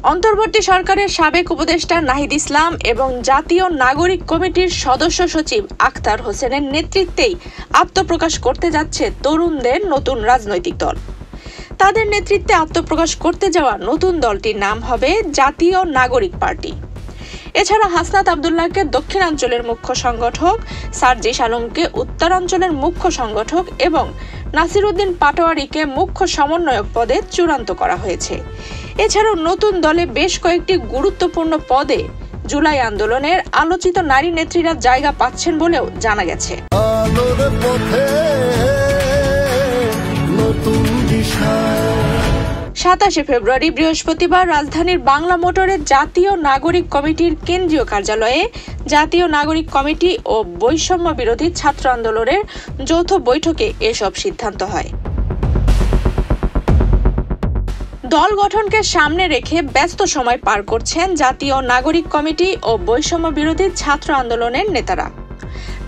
অন্তর্বর্তী সরকারের সাবেক উপদেষ্টা নাহিদ ইসলাম এবং জাতীয় নাগরিক কমিটির সদস্য সচিব আখতার হোসেনের নেতৃত্বেই আত্মপ্রকাশ করতে যাচ্ছে তরুণদের নতুন রাজনৈতিক দল। তাদের নেতৃত্বে আত্মপ্রকাশ করতে যাওয়া নতুন দলটির নাম হবে জাতীয় নাগরিক পার্টি। এছাড়া হাসনাত আব্দুল্লাহকে দক্ষিণাঞ্চলের মুখ্য সংগঠক, সার্জিস আলমকে উত্তরাঞ্চলের মুখ্য সংগঠক এবং নাসিরউদ্দিন পাটোয়ারীকে মুখ্য সমন্বয়ক পদে চূড়ান্ত করা হয়েছে। এছাড়াও নতুন দলে বেশ কয়েকটি গুরুত্বপূর্ণ পদে জুলাই আন্দোলনের আলোচিত নারী নেত্রীরা জায়গা পাচ্ছেন বলেও জানা গেছে। 27 ফেব্রুয়ারি বৃহস্পতিবার রাজধানীর বাংলা মোটরের জাতীয় নাগরিক কমিটির কেন্দ্রীয় কার্যালয়ে জাতীয় নাগরিক কমিটি ও বৈষম্য বিরোধী ছাত্র আন্দোলনের যৌথ বৈঠকে এসব সিদ্ধান্ত হয়। দল গঠনকে সামনে রেখে ব্যস্ত সময় পার করছেন জাতীয় নাগরিক কমিটি ও বৈষম্য বিরোধী ছাত্র আন্দোলনের নেতারা।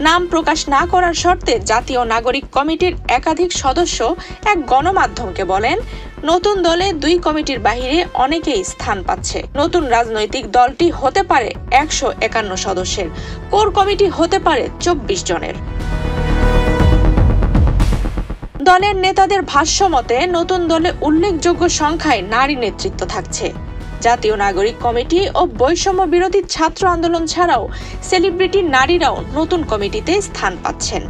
নাম প্রকাশ না করার শর্তে জাতীয় নাগরিক কমিটির একাধিক সদস্য এক গণমাধ্যমকে বলেন, নতুন দলে 2 কমিটির বাহিরে অনেকেই স্থান পাচ্ছে। নতুন রাজনৈতিক দলটি হতে পারে 151 সদস্যের, কোর কমিটি হতে পারে 24 জনের। দলের নেতাদের ভাষ্য মতে নতুন দলে উল্লেখযোগ্য সংখ্যায় নারী নেতৃত্ব থাকছে। জাতীয় নাগরিক কমিটি ও বৈষম্য বিরোধী ছাত্র আন্দোলন ছাড়াও সেলিব্রিটি নারীরাও নতুন কমিটিতে স্থান পাচ্ছেন।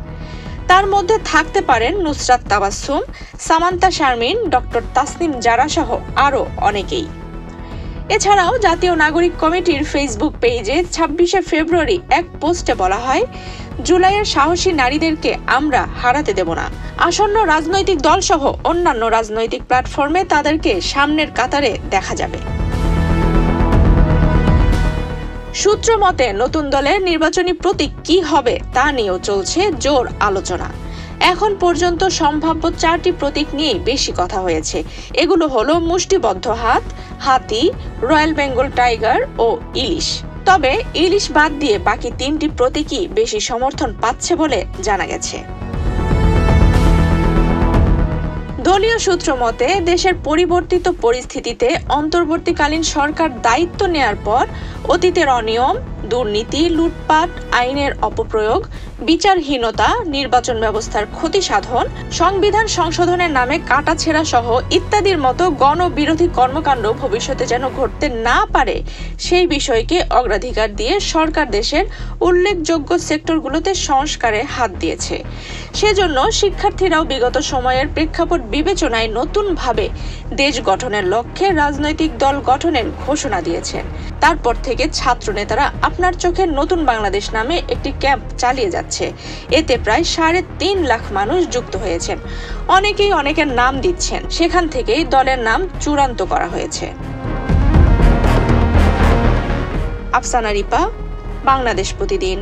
তার মধ্যে থাকতে পারেন নুসরাত তাবাসসুম, সামান্তা শারমিন, ডক্টর তাসনিম জারা সহ আরও অনেকেই। এছাড়াও জাতীয় নাগরিক কমিটির ফেসবুক পেজে 26 ফেব্রুয়ারি এক পোস্টে বলা হয়, জুলাইয়ের সাহসী নারীদেরকে আমরা হারাতে দেব না। আসন্ন রাজনৈতিক দল সহ অন্যান্য রাজনৈতিক প্ল্যাটফর্মে তাদেরকে সামনের কাতারে দেখা যাবে। সূত্র মতে নতুন দলের নির্বাচনী প্রতীক কি হবে তা নিয়েও চলছে জোর আলোচনা। এখন পর্যন্ত সম্ভাব্য 4টি প্রতীক নিয়েই বেশি কথা হয়েছে। এগুলো হলো মুষ্টিবদ্ধ হাত, হাতি, রয়্যাল বেঙ্গল টাইগার ও ইলিশ। তবে ইলিশ বাদ দিয়ে বাকি 3টি প্রতীকই বেশি সমর্থন পাচ্ছে বলে জানা গেছে। দলীয় সূত্র মতে দেশের পরিবর্তিত পরিস্থিতিতে অন্তর্বর্তীকালীন সরকার দায়িত্ব নেয়ার পর অতীতের অনিয়ম, দুর্নীতি, লুটপাট, আইনের অপপ্রয়োগ, বিচারহীনতা, নির্বাচন ব্যবস্থার ক্ষতি সাধন, সংবিধান সংশোধনের নামে কাটাছেঁড়া সহ ইত্যাদির মতো গণবিরোধী কর্মকাণ্ড ভবিষ্যতে যেন ঘটতে না পারে সেই বিষয়কে অগ্রাধিকার দিয়ে সরকার দেশের উল্লেখযোগ্য সেক্টরগুলোতে সংস্কারে হাত দিয়েছে। সেজন্য শিক্ষার্থীরাও বিগত সময়ের প্রেক্ষাপট বিবেচনায় নতুনভাবে দেশ গঠনের লক্ষ্যে রাজনৈতিক দল গঠনের ঘোষণা দিয়েছেন। তারপর থেকে ছাত্র নেতারা আপনার চোখে নতুন বাংলাদেশ নামে একটি ক্যাম্প চালিয়ে যাচ্ছে। এতে প্রায় 3.5 লাখ মানুষ যুক্ত হয়েছেন। অনেকেই অনেকের নাম দিচ্ছেন, সেখান থেকেই দলের নাম চূড়ান্ত করা হয়েছে। আফসানা রিপা, বাংলাদেশ প্রতিদিন।